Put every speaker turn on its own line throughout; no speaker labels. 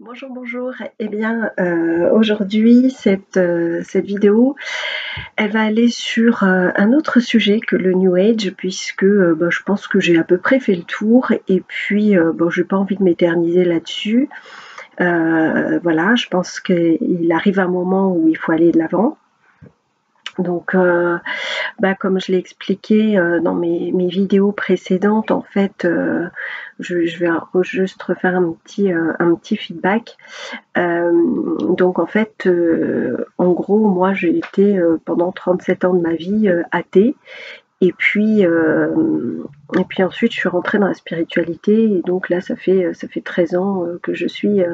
Bonjour, bonjour. Eh bien, aujourd'hui, cette vidéo, elle va aller sur un autre sujet que le New Age, puisque je pense que j'ai à peu près fait le tour, et puis j'ai pas envie de m'éterniser là-dessus. Voilà, je pense qu'il arrive un moment où il faut aller de l'avant. Donc, comme je l'ai expliqué dans mes vidéos précédentes, en fait, je vais juste refaire un petit feedback. Donc en fait, en gros, moi j'ai été pendant 37 ans de ma vie athée. Et puis ensuite je suis rentrée dans la spiritualité, et donc là ça fait 13 ans que j'étais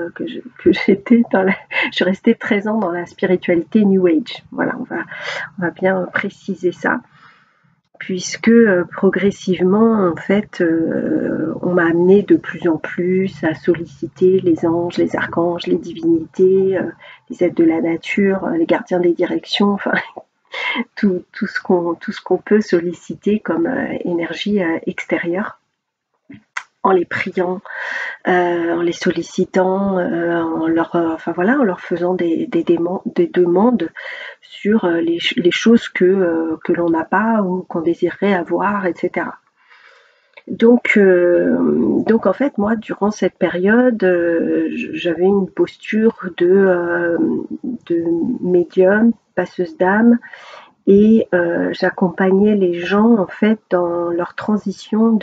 je suis restée 13 ans dans la spiritualité New Age. Voilà, on va bien préciser ça, puisque progressivement, en fait, on m'a amené de plus en plus à solliciter les anges, les archanges, les divinités, les êtres de la nature, les gardiens des directions, enfin tout ce qu'on peut solliciter comme énergie extérieure, en les priant, en les sollicitant, en leur faisant des demandes sur les choses que l'on n'a pas ou qu'on désirerait avoir, etc. Donc en fait, moi, durant cette période, j'avais une posture de médium, passeuse d'âme, et j'accompagnais les gens en fait dans leur transition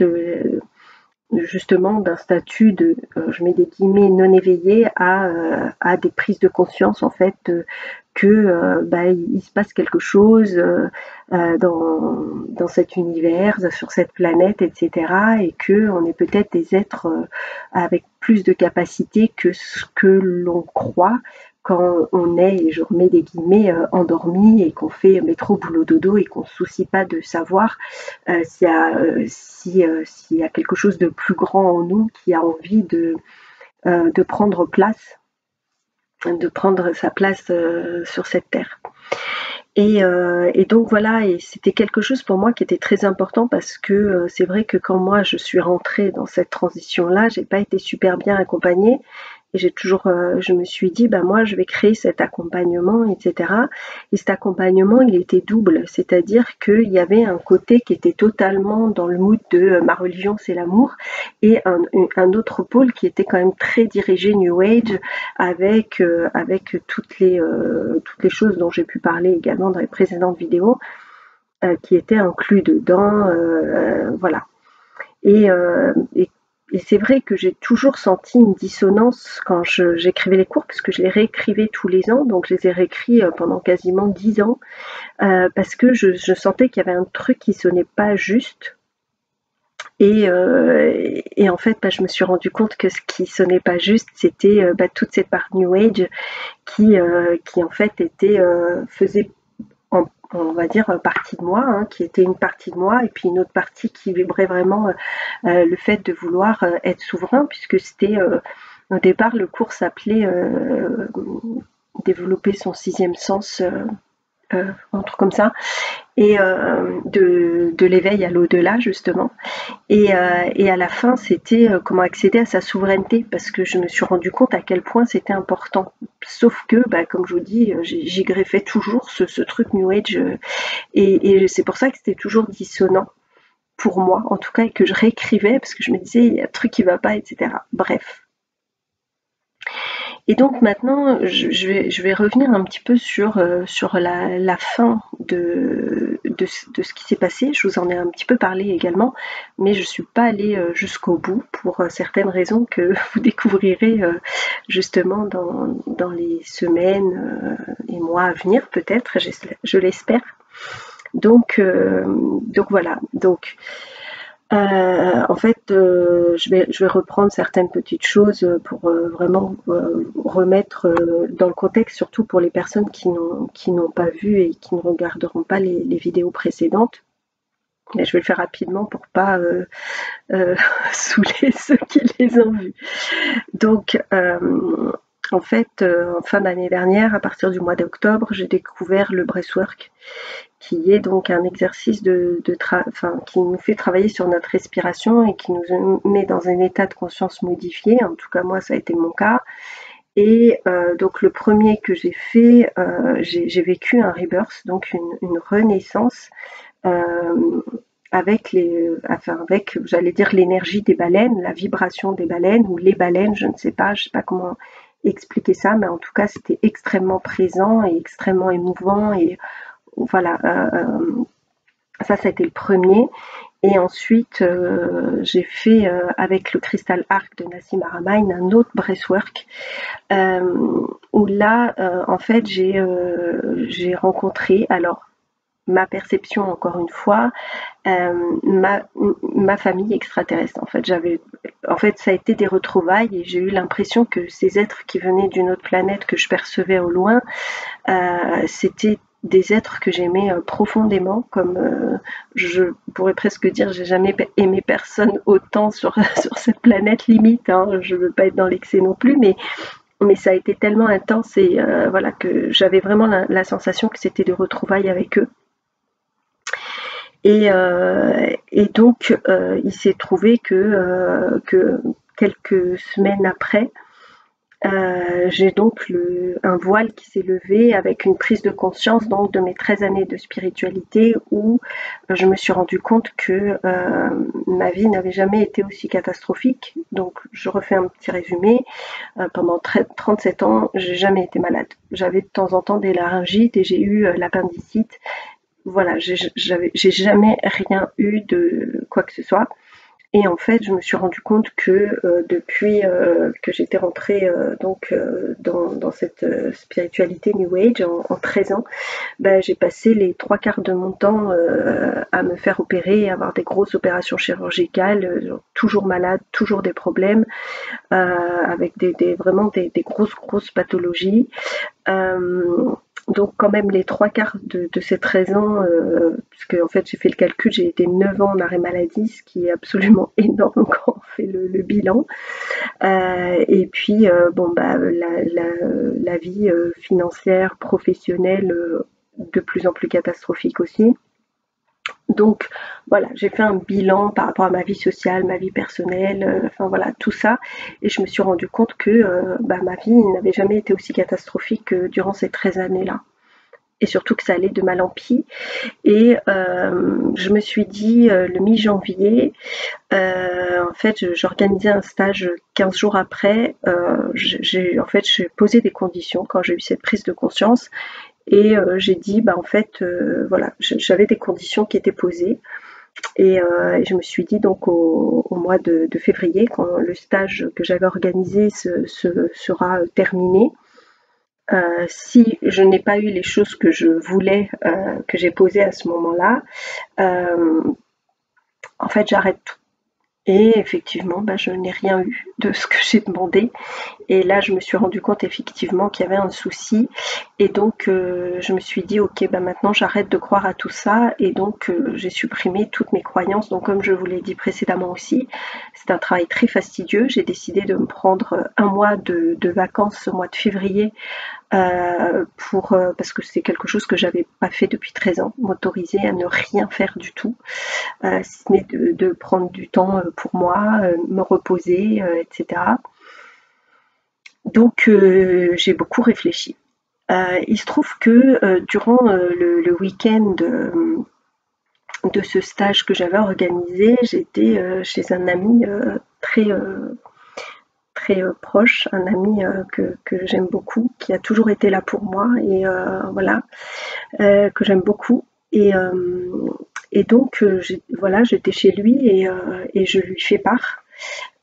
justement d'un statut de, je mets des guillemets, non éveillé à des prises de conscience, en fait, que il se passe quelque chose dans cet univers, sur cette planète, etc., et que on est peut-être des êtres avec plus de capacités que ce que l'on croit quand on est, et je remets des guillemets, endormi, et qu'on fait métro boulot dodo, et qu'on ne se soucie pas de savoir s'il y a quelque chose de plus grand en nous qui a envie de prendre place, de prendre sa place sur cette terre. Et donc voilà, et c'était quelque chose pour moi qui était très important, parce que c'est vrai que quand moi je suis rentrée dans cette transition-là, j'ai pas été super bien accompagnée. Et je me suis dit, moi je vais créer cet accompagnement, etc. Et cet accompagnement, il était double, c'est-à-dire qu'il y avait un côté qui était totalement dans le mood de ma religion c'est l'amour, et un autre pôle qui était quand même très dirigé New Age, avec toutes les choses dont j'ai pu parler également dans les précédentes vidéos, qui étaient inclus dedans, voilà. Et, euh, et, et c'est vrai que j'ai toujours senti une dissonance quand j'écrivais les cours, parce que je les réécrivais tous les ans, donc je les ai réécrits pendant quasiment 10 ans, parce que je sentais qu'il y avait un truc qui sonnait pas juste. Et en fait, je me suis rendu compte que ce qui sonnait pas juste, c'était toute cette part New Age qui en fait faisait, on va dire, partie de moi, hein, qui était une partie de moi, et puis une autre partie qui vibrait vraiment le fait de vouloir être souverain, puisque c'était au départ, le cours s'appelait développer son sixième sens, un truc comme ça, et de l'éveil à l'au-delà, justement. Et à la fin, c'était comment accéder à sa souveraineté, parce que je me suis rendu compte à quel point c'était important. Sauf que, comme je vous dis, j'y greffais toujours ce truc New Age, et c'est pour ça que c'était toujours dissonant pour moi, en tout cas, et que je réécrivais, parce que je me disais, il y a un truc qui va pas, etc. Bref. Et donc maintenant, je vais revenir un petit peu sur la fin de ce qui s'est passé. Je vous en ai un petit peu parlé également, mais je ne suis pas allée jusqu'au bout, pour certaines raisons que vous découvrirez justement dans les semaines et mois à venir, peut-être, je l'espère. Donc voilà. Donc en fait, je vais reprendre certaines petites choses pour vraiment remettre dans le contexte, surtout pour les personnes qui n'ont pas vu et qui ne regarderont pas les vidéos précédentes. Mais je vais le faire rapidement pour pas saouler ceux qui les ont vues. Donc, en fait, en fin d'année dernière, à partir du mois d'octobre, j'ai découvert le breathwork, qui est donc un exercice qui nous fait travailler sur notre respiration et qui nous met dans un état de conscience modifié. En tout cas, moi, ça a été mon cas. Et donc le premier que j'ai fait, j'ai vécu un rebirth, donc une renaissance avec j'allais dire l'énergie des baleines, la vibration des baleines ou les baleines, je ne sais pas, comment expliquer ça, mais en tout cas c'était extrêmement présent et extrêmement émouvant et voilà. Ça a été le premier. Et ensuite, j'ai fait avec le Crystal Arc de Nassim Haramein un autre breathwork où là, en fait, j'ai rencontré, alors ma perception encore une fois, ma famille extraterrestre. En fait, ça a été des retrouvailles et j'ai eu l'impression que ces êtres qui venaient d'une autre planète que je percevais au loin, c'était des êtres que j'aimais profondément, comme je pourrais presque dire, j'ai jamais aimé personne autant sur, sur cette planète limite, hein. Je veux pas être dans l'excès non plus, mais ça a été tellement intense et voilà que j'avais vraiment la sensation que c'était de retrouvailles avec eux. Et donc, il s'est trouvé que quelques semaines après, j'ai donc un voile qui s'est levé avec une prise de conscience donc de mes 13 années de spiritualité où je me suis rendu compte que ma vie n'avait jamais été aussi catastrophique. Donc je refais un petit résumé. Pendant 37 ans, j'ai jamais été malade. J'avais de temps en temps des laryngites et j'ai eu l'appendicite. Voilà, j'ai jamais rien eu de quoi que ce soit. Et en fait, je me suis rendu compte que depuis que j'étais rentrée dans cette spiritualité New Age en 13 ans, ben, j'ai passé les 3 quarts de mon temps à me faire opérer, à avoir des grosses opérations chirurgicales, toujours malade, toujours des problèmes, avec vraiment des grosses pathologies. Donc quand même les 3 quarts de ces 13 ans, puisque en fait j'ai fait le calcul, j'ai été 9 ans en arrêt maladie, ce qui est absolument énorme quand on fait le bilan. Et puis bon bah la vie financière, professionnelle, de plus en plus catastrophique aussi. Donc voilà, j'ai fait un bilan par rapport à ma vie sociale, ma vie personnelle, enfin voilà, tout ça. Et je me suis rendu compte que bah, ma vie n'avait jamais été aussi catastrophique que durant ces 13 années-là. Et surtout que ça allait de mal en pis. Et je me suis dit, le mi-janvier, en fait, j'organisais un stage 15 jours après. J'ai posé des conditions quand j'ai eu cette prise de conscience. Et j'ai dit, bah en fait, voilà, j'avais des conditions qui étaient posées. Et je me suis dit donc au mois de février, quand le stage que j'avais organisé sera terminé, si je n'ai pas eu les choses que je voulais, que j'ai posées à ce moment-là, en fait, j'arrête tout. Et effectivement, bah, je n'ai rien eu de ce que j'ai demandé. Et là, je me suis rendu compte effectivement qu'il y avait un souci. Et donc, je me suis dit, ok, bah maintenant j'arrête de croire à tout ça. Et donc, j'ai supprimé toutes mes croyances. Donc, comme je vous l'ai dit précédemment aussi, c'est un travail très fastidieux. J'ai décidé de me prendre un mois de vacances au mois de février parce que c'est quelque chose que j'avais pas fait depuis 13 ans, m'autoriser à ne rien faire du tout, si ce n'est de prendre du temps pour moi, me reposer, etc. Donc j'ai beaucoup réfléchi. Il se trouve que durant le week-end de ce stage que j'avais organisé, j'étais chez un ami très proche, un ami que j'aime beaucoup, qui a toujours été là pour moi et voilà, que j'aime beaucoup. Et donc voilà, j'étais chez lui et je lui fais part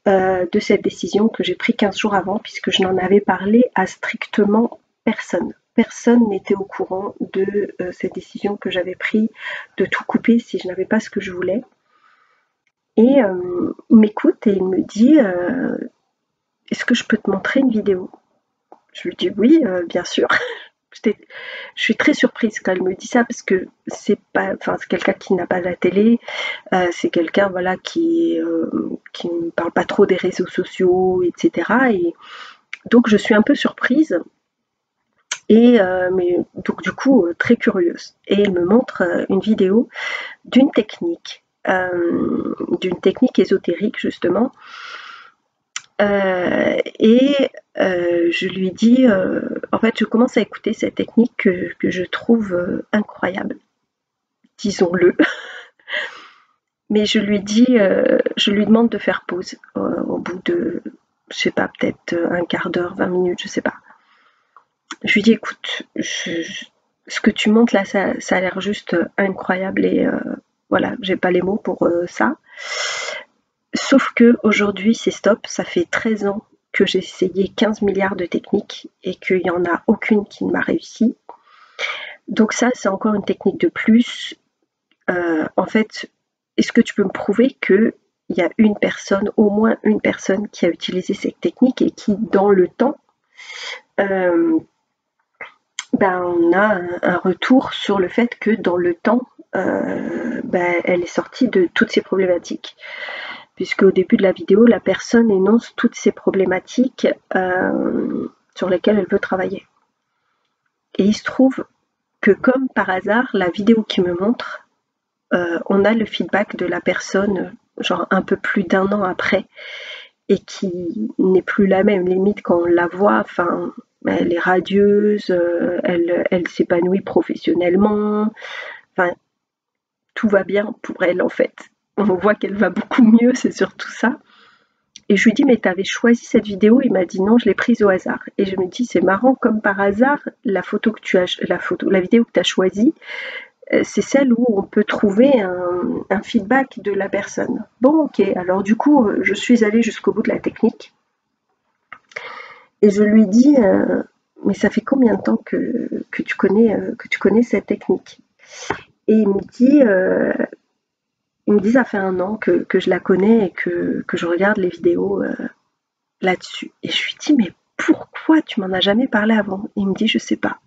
de cette décision que j'ai prise 15 jours avant, puisque je n'en avais parlé à strictement personne. Personne n'était au courant de cette décision que j'avais prise de tout couper si je n'avais pas ce que je voulais. Et il m'écoute et il me dit est-ce que je peux te montrer une vidéo? Je lui dis oui, bien sûr. Je suis très surprise quand elle me dit ça parce que c'est quelqu'un qui n'a pas la télé, c'est quelqu'un voilà qui ne parle pas trop des réseaux sociaux, etc. Et donc je suis un peu surprise et mais donc du coup très curieuse. Et elle me montre une vidéo d'une technique ésotérique justement. Je lui dis, en fait, je commence à écouter cette technique que je trouve incroyable, disons-le. Mais je lui dis, je lui demande de faire pause au bout de, je sais pas, peut-être un quart d'heure, 20 minutes, je sais pas. Je lui dis, écoute, ce que tu montes là, ça a l'air juste incroyable et voilà, j'ai pas les mots pour ça. Sauf que aujourd'hui, c'est stop. Ça fait 13 ans que j'ai essayé 15 milliards de techniques et qu'il n'y en a aucune qui ne m'a réussi. Donc ça, c'est encore une technique de plus. En fait, est-ce que tu peux me prouver qu'il y a une personne, au moins une personne, qui a utilisé cette technique et qui, dans le temps, on a un retour sur le fait que dans le temps, elle est sortie de toutes ces problématiques. Puisque au début de la vidéo, la personne énonce toutes ces problématiques sur lesquelles elle veut travailler. Et il se trouve que comme par hasard, la vidéo qui me montre, on a le feedback de la personne, genre un peu plus d'1 an après, et qui n'est plus la même, limite quand on la voit, enfin, elle est radieuse, elle s'épanouit professionnellement, enfin, tout va bien pour elle en fait. On voit qu'elle va beaucoup mieux, c'est surtout ça. Et je lui dis, mais t'avais choisi cette vidéo? Il m'a dit non, je l'ai prise au hasard. Et je me dis, c'est marrant, comme par hasard, la vidéo que tu as choisie, c'est celle où on peut trouver un feedback de la personne. Bon, ok, alors du coup, je suis allée jusqu'au bout de la technique. Et je lui dis, mais ça fait combien de temps que tu connais cette technique? Et il me dit, ça fait 1 an que je la connais et que je regarde les vidéos là-dessus. Et je lui dis, mais pourquoi tu m'en as jamais parlé avant? Il me dit, je sais pas.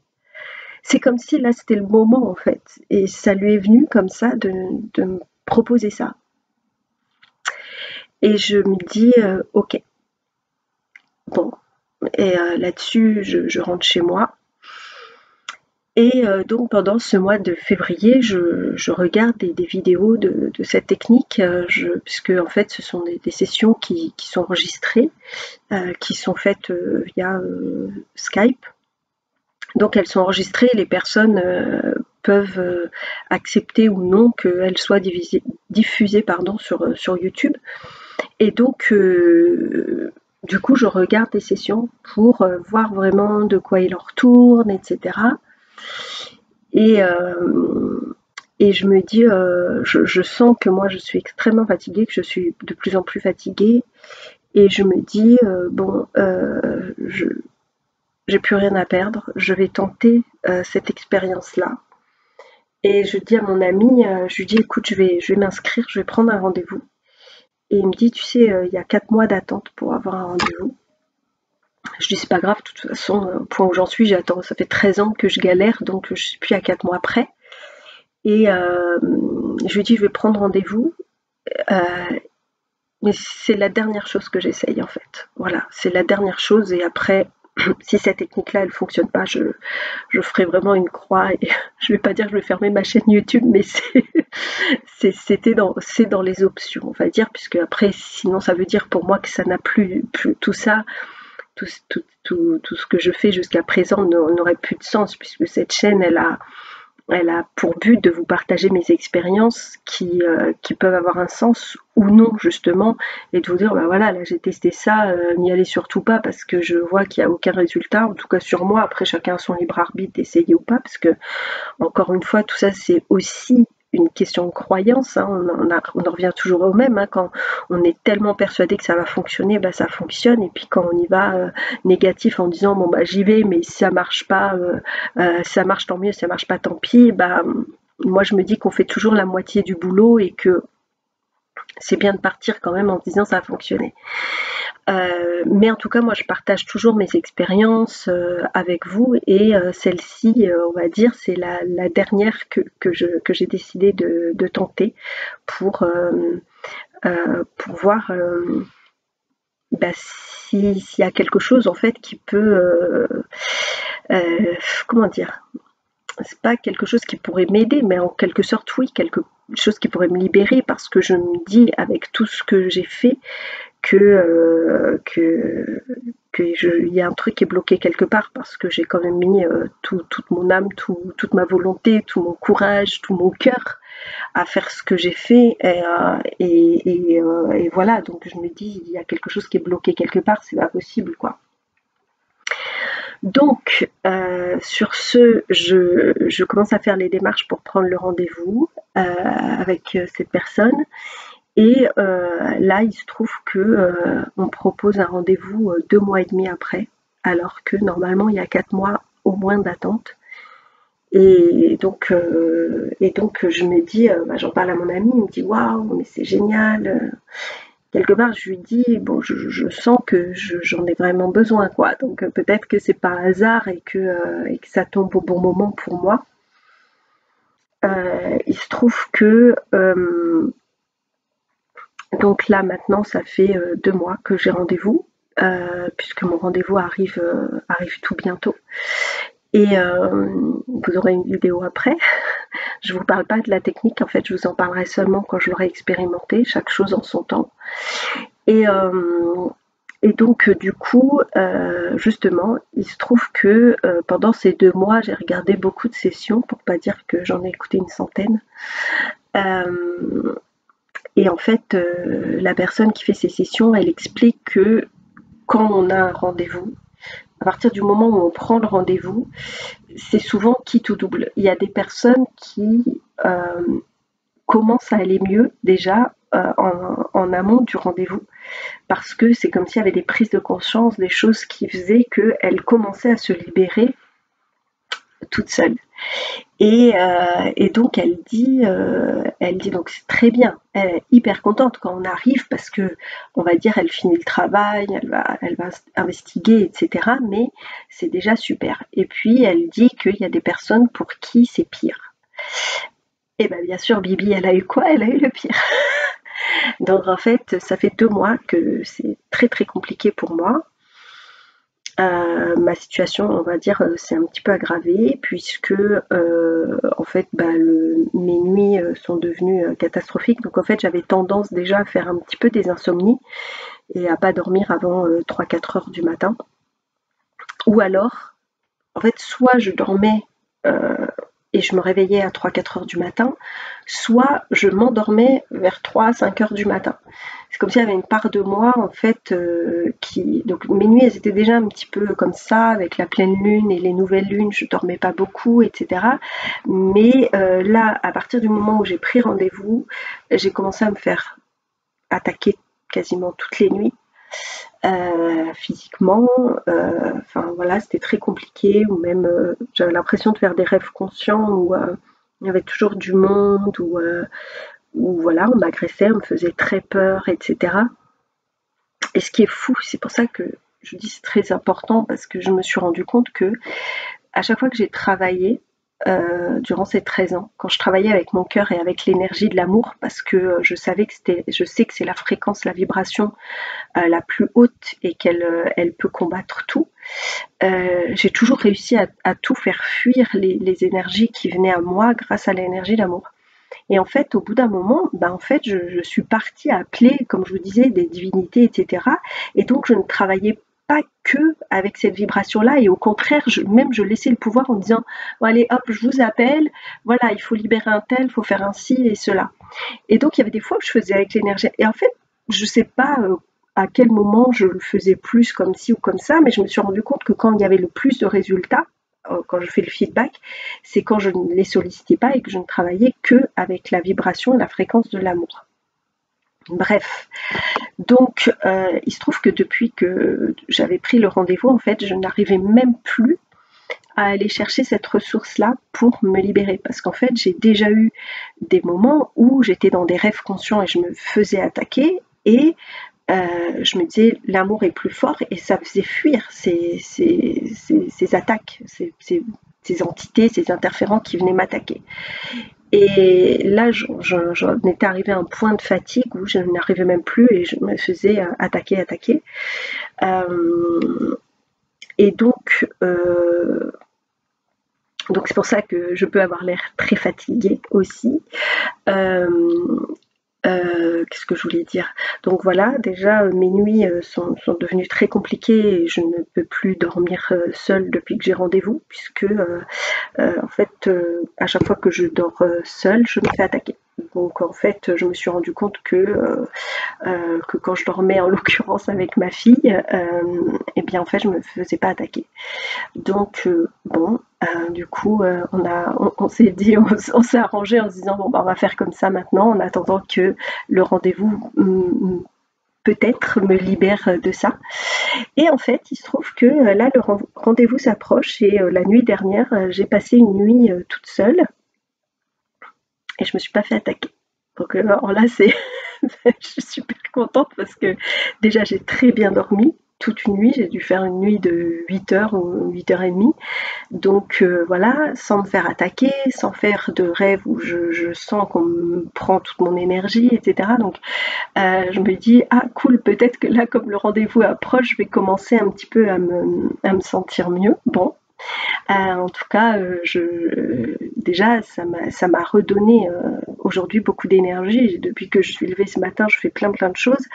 C'est comme si là, c'était le moment, en fait. Et ça lui est venu comme ça de me proposer ça. Et je me dis, ok. Bon. Et là-dessus, je rentre chez moi. Et donc pendant ce mois de février, je regarde des vidéos de cette technique, puisque en fait ce sont des sessions qui sont enregistrées, qui sont faites via Skype. Donc elles sont enregistrées, les personnes peuvent accepter ou non qu'elles soient diffusées sur YouTube. Et donc du coup je regarde des sessions pour voir vraiment de quoi il en retourne, etc. Et je me dis, je sens que moi je suis extrêmement fatiguée, que je suis de plus en plus fatiguée. Et je me dis, bon, j'ai plus rien à perdre, je vais tenter cette expérience-là. Et je dis à mon ami, je lui dis, écoute, je vais m'inscrire, je vais prendre un rendez-vous. Et il me dit, tu sais, il y a 4 mois d'attente pour avoir un rendez-vous. Je dis, c'est pas grave, de toute façon, au point où j'en suis, j'attends, ça fait 13 ans que je galère, donc je suis plus à 4 mois près. Et je lui dis, je vais prendre rendez-vous. Mais c'est la dernière chose que j'essaye en fait. Voilà, c'est la dernière chose. Et après, si cette technique-là, elle fonctionne pas, je ferai vraiment une croix. Et je vais pas dire que je vais fermer ma chaîne YouTube, mais c'est dans les options, on va dire, puisque après, sinon, ça veut dire pour moi que ça n'a plus tout ça. Tout ce que je fais jusqu'à présent n'aurait plus de sens, puisque cette chaîne, elle a pour but de vous partager mes expériences qui peuvent avoir un sens ou non justement, et de vous dire bah voilà, là j'ai testé ça, n'y allez surtout pas parce que je vois qu'il n'y a aucun résultat, en tout cas sur moi. Après chacun a son libre arbitre d'essayer ou pas, parce que encore une fois tout ça c'est aussi une question de croyance, hein. On en revient toujours au même, hein. Quand on est tellement persuadé que ça va fonctionner, bah ça fonctionne, et puis quand on y va négatif en disant bon bah j'y vais, mais si ça marche pas, ça marche tant mieux, ça marche pas tant pis, bah moi je me dis qu'on fait toujours la moitié du boulot et que c'est bien de partir quand même en se disant ça a fonctionné. Mais en tout cas, moi, je partage toujours mes expériences avec vous, et celle-ci, on va dire, c'est la dernière que j'ai décidé de tenter pour voir s'il y a quelque chose en fait qui peut, comment dire, c'est pas quelque chose qui pourrait m'aider, mais en quelque sorte oui, quelque chose qui pourrait me libérer, parce que je me dis avec tout ce que j'ai fait il y a un truc qui est bloqué quelque part parce que j'ai quand même mis toute mon âme, toute ma volonté, tout mon courage, tout mon cœur à faire ce que j'ai fait et voilà, donc je me dis il y a quelque chose qui est bloqué quelque part, c'est pas possible quoi. Donc sur ce, je commence à faire les démarches pour prendre le rendez-vous avec cette personne. Et là, il se trouve que on propose un rendez-vous 2 mois et demi après, alors que normalement il y a 4 mois au moins d'attente. Et donc je me dis, j'en parle à mon ami, il me dit waouh, mais c'est génial. Quelque part, je lui dis bon, je sens que j'en ai vraiment besoin, quoi. Donc peut-être que c'est pas hasard et que ça tombe au bon moment pour moi. Il se trouve que donc là maintenant, ça fait 2 mois que j'ai rendez-vous, puisque mon rendez-vous arrive tout bientôt. Et vous aurez une vidéo après. Je vous parle pas de la technique, en fait, je vous en parlerai seulement quand je l'aurai expérimenté, chaque chose en son temps. Et, donc du coup, justement, il se trouve que pendant ces 2 mois, j'ai regardé beaucoup de sessions, pour pas dire que j'en ai écouté une centaine. Et en fait, la personne qui fait ces sessions, elle explique que quand on a un rendez-vous, à partir du moment où on prend le rendez-vous, c'est souvent quitte ou double. Il y a des personnes qui commencent à aller mieux déjà en amont du rendez-vous, parce que c'est comme s'il y avait des prises de conscience, des choses qui faisaient qu'elles commençaient à se libérer toutes seules. Et donc elle dit donc c'est très bien, elle est hyper contente quand on arrive parce que on va dire elle finit le travail, elle va investiguer, etc. Mais c'est déjà super. Et puis elle dit qu'il y a des personnes pour qui c'est pire. Et bien sûr Bibi elle a eu quoi? Elle a eu le pire. Donc en fait ça fait 2 mois que c'est très très compliqué pour moi. Ma situation, on va dire, s'est un petit peu aggravée puisque en fait, mes nuits sont devenues catastrophiques. Donc en fait, j'avais tendance déjà à faire un petit peu des insomnies et à pas dormir avant 3-4 heures du matin. Ou alors, en fait, soit je dormais et je me réveillais à 3-4 heures du matin, soit je m'endormais vers 3-5 heures du matin. C'est comme s'il y avait une part de moi en fait donc mes nuits elles étaient déjà un petit peu comme ça avec la pleine lune et les nouvelles lunes, je dormais pas beaucoup, etc. Mais là, à partir du moment où j'ai pris rendez-vous, j'ai commencé à me faire attaquer quasiment toutes les nuits. Physiquement, enfin voilà, c'était très compliqué, ou même j'avais l'impression de faire des rêves conscients où il y avait toujours du monde, où voilà, on m'agressait, on me faisait très peur, etc. Et ce qui est fou, c'est pour ça que je dis c'est très important, parce que je me suis rendu compte que à chaque fois que j'ai travaillé, durant ces 13 ans, quand je travaillais avec mon cœur et avec l'énergie de l'amour, parce que je sais que c'est la fréquence, la vibration la plus haute et qu'elle peut combattre tout, j'ai toujours réussi à tout faire fuir les énergies qui venaient à moi grâce à l'énergie d'amour. Et en fait, au bout d'un moment, en fait, je suis partie à appeler, comme je vous disais, des divinités, etc. Et donc, je ne travaillais pas que avec cette vibration-là, et au contraire, je laissais le pouvoir en disant, bon, allez, hop, je vous appelle, voilà, il faut libérer un tel, il faut faire un ci et cela. Et donc, il y avait des fois où je faisais avec l'énergie. Et en fait, je ne sais pas à quel moment je le faisais plus comme ci ou comme ça, mais je me suis rendu compte que quand il y avait le plus de résultats, quand je fais le feedback, c'est quand je ne les sollicitais pas et que je ne travaillais que avec la vibration et la fréquence de l'amour. Bref, donc il se trouve que depuis que j'avais pris le rendez-vous, en fait, je n'arrivais même plus à aller chercher cette ressource-là pour me libérer. Parce qu'en fait, j'ai déjà eu des moments où j'étais dans des rêves conscients et je me faisais attaquer, et je me disais l'amour est plus fort, et ça faisait fuir ces attaques, ces entités, ces interférents qui venaient m'attaquer. Et là, j'en étais arrivée à un point de fatigue où je n'arrivais même plus et je me faisais attaquer. Et donc c'est pour ça que je peux avoir l'air très fatiguée aussi. qu'est-ce que je voulais dire? Donc voilà, déjà mes nuits sont devenues très compliquées et je ne peux plus dormir seule depuis que j'ai rendez-vous, puisque en fait, à chaque fois que je dors seule, je me fais attaquer. Donc en fait, je me suis rendu compte que quand je dormais en l'occurrence avec ma fille, et bien en fait je me faisais pas attaquer. Donc bon, du coup on s'est dit, on s'est arrangé en se disant bon bah, on va faire comme ça maintenant en attendant que le rendez-vous peut-être me libère de ça. Et en fait, il se trouve que là, le rendez-vous s'approche et la nuit dernière, j'ai passé une nuit toute seule et je me suis pas fait attaquer. Donc alors là, c'est, je suis super contente parce que déjà, j'ai très bien dormi toute une nuit. J'ai dû faire une nuit de 8 heures ou 8h30. Donc voilà, sans me faire attaquer, sans faire de rêve où je sens qu'on me prend toute mon énergie, etc. Donc je me dis, ah cool, peut-être que là, comme le rendez-vous approche, je vais commencer un petit peu à me sentir mieux. Bon, en tout cas, déjà, ça m'a redonné aujourd'hui beaucoup d'énergie. Depuis que je suis levée ce matin, je fais plein de choses,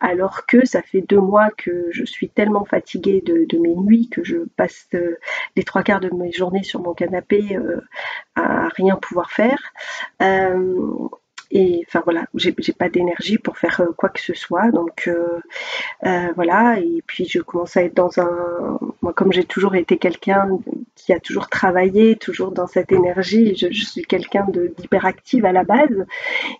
alors que ça fait 2 mois que je suis tellement fatiguée de mes nuits que je passe les 3 quarts de mes journées sur mon canapé à rien pouvoir faire. Et enfin voilà, j'ai pas d'énergie pour faire quoi que ce soit, donc voilà. Et puis je commence à être dans moi comme j'ai toujours été quelqu'un qui a toujours travaillé, toujours dans cette énergie, je suis quelqu'un d'hyperactive à la base,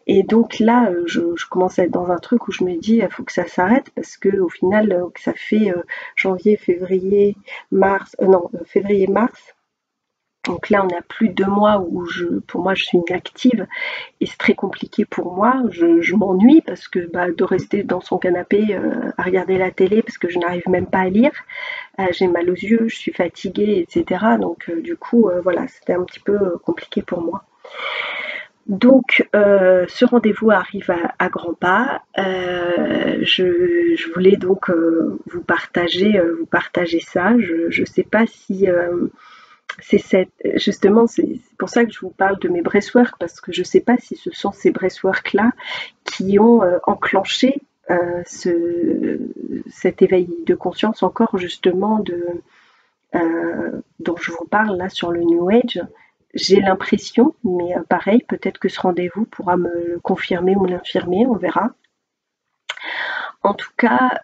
et donc là je commence à être dans un truc où je me dis il faut que ça s'arrête parce que au final ça fait janvier, février, mars, non février, mars. Donc là, on a plus de 2 mois où pour moi, je suis inactive et c'est très compliqué pour moi. Je m'ennuie parce que bah, de rester dans son canapé à regarder la télé parce que je n'arrive même pas à lire. J'ai mal aux yeux, je suis fatiguée, etc. Donc du coup, voilà, c'était un petit peu compliqué pour moi. Donc ce rendez-vous arrive à grands pas. Je voulais donc vous partager ça. Je ne sais pas si justement, c'est pour ça que je vous parle de mes breathwork, parce que je ne sais pas si ce sont ces breathwork-là qui ont enclenché cet éveil de conscience encore justement dont je vous parle là sur le New Age. J'ai l'impression, mais pareil, peut-être que ce rendez-vous pourra me le confirmer ou l'infirmer, on verra. En tout cas,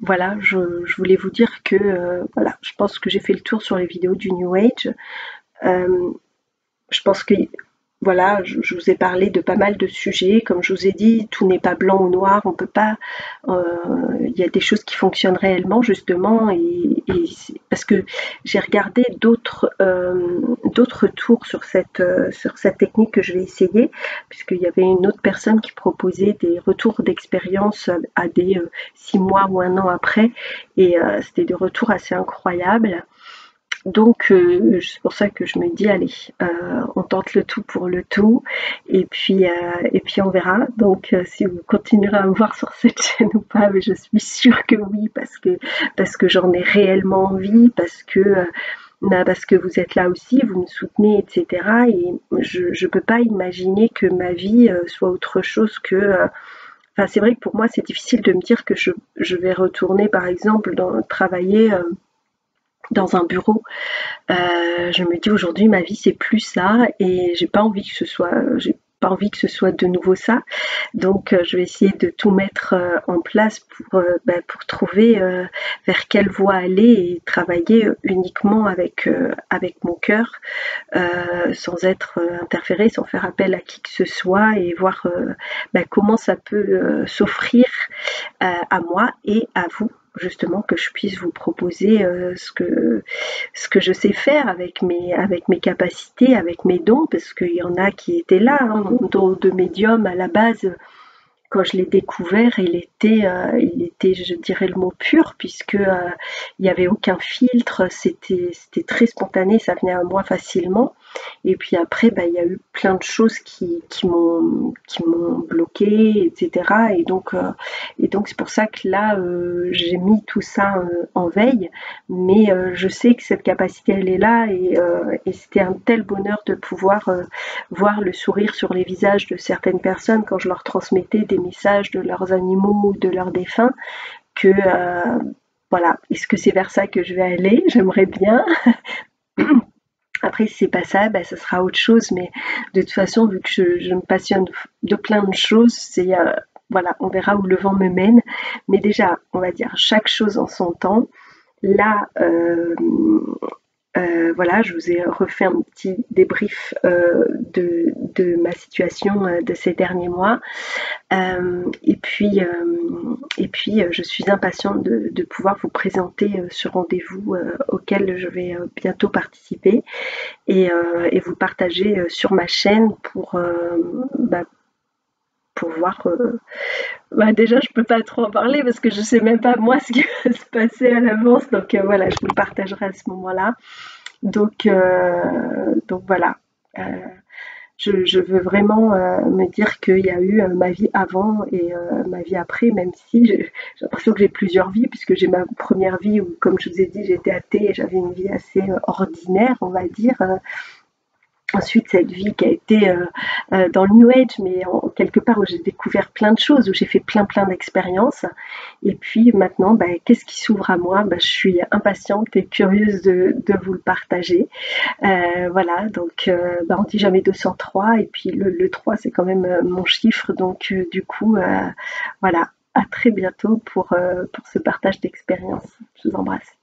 voilà, je voulais vous dire que voilà, je pense que j'ai fait le tour sur les vidéos du New Age. Je pense que voilà, je vous ai parlé de pas mal de sujets. Comme je vous ai dit, tout n'est pas blanc ou noir. On peut pas. Il y a des choses qui fonctionnent réellement justement, parce que j'ai regardé d'autres tours sur cette technique que je vais essayer, puisqu'il y avait une autre personne qui proposait des retours d'expérience à des 6 mois ou 1 an après, et c'était des retours assez incroyables. Donc c'est pour ça que je me dis allez, on tente le tout pour le tout, et puis on verra. Donc si vous continuerez à me voir sur cette chaîne ou pas, mais je suis sûre que oui, parce que j'en ai réellement envie, parce que vous êtes là aussi, vous me soutenez, etc. Et je peux pas imaginer que ma vie soit autre chose que enfin, c'est vrai que pour moi c'est difficile de me dire que je vais retourner par exemple travailler dans un bureau. Je me dis aujourd'hui ma vie c'est plus ça, et j'ai pas envie que ce soit de nouveau ça. Donc je vais essayer de tout mettre en place pour trouver vers quelle voie aller et travailler uniquement avec mon cœur, sans être interféré, sans faire appel à qui que ce soit, et voir comment ça peut s'offrir à moi et à vous, justement, que je puisse vous proposer ce que je sais faire avec mes capacités, avec mes dons, parce qu'il y en a qui étaient là, hein. Mon don de médium à la base, quand je l'ai découvert, il était, je dirais le mot pur, puisque il n'y avait aucun filtre, c'était très spontané, ça venait à moi facilement. Et puis après, bah, il y a eu plein de choses qui m'ont bloqué, etc. Et donc c'est pour ça que là, j'ai mis tout ça en veille. Mais je sais que cette capacité, elle est là, et c'était un tel bonheur de pouvoir voir le sourire sur les visages de certaines personnes quand je leur transmettais des messages de leurs animaux ou de leurs défunts, que voilà, est-ce que c'est vers ça que je vais aller? J'aimerais bien. Après, si c'est pas ça, bah, ça sera autre chose. Mais de toute façon, vu que je me passionne de plein de choses, c'est voilà, on verra où le vent me mène. Mais déjà, on va dire chaque chose en son temps. Là, voilà, je vous ai refait un petit débrief de ma situation de ces derniers mois. Et puis, je suis impatiente de pouvoir vous présenter ce rendez-vous auquel je vais bientôt participer, et vous partager sur ma chaîne pour voir. Bah, déjà, je peux pas trop en parler parce que je sais même pas moi ce qui va se passer à l'avance. Donc voilà, je vous le partagerai à ce moment-là. Donc voilà. Euh, je veux vraiment me dire qu'il y a eu ma vie avant et ma vie après, même si j'ai l'impression que j'ai plusieurs vies, puisque j'ai ma première vie où, comme je vous ai dit, j'étais athée et j'avais une vie assez ordinaire, on va dire. Ensuite, cette vie qui a été dans le New Age, mais quelque part où j'ai découvert plein de choses, où j'ai fait plein d'expériences. Et puis maintenant, bah, qu'est-ce qui s'ouvre à moi? Bah, je suis impatiente et curieuse de vous le partager. Voilà, donc bah, on dit jamais 203, et puis le 3, c'est quand même mon chiffre. Donc du coup, voilà, à très bientôt pour ce partage d'expérience. Je vous embrasse.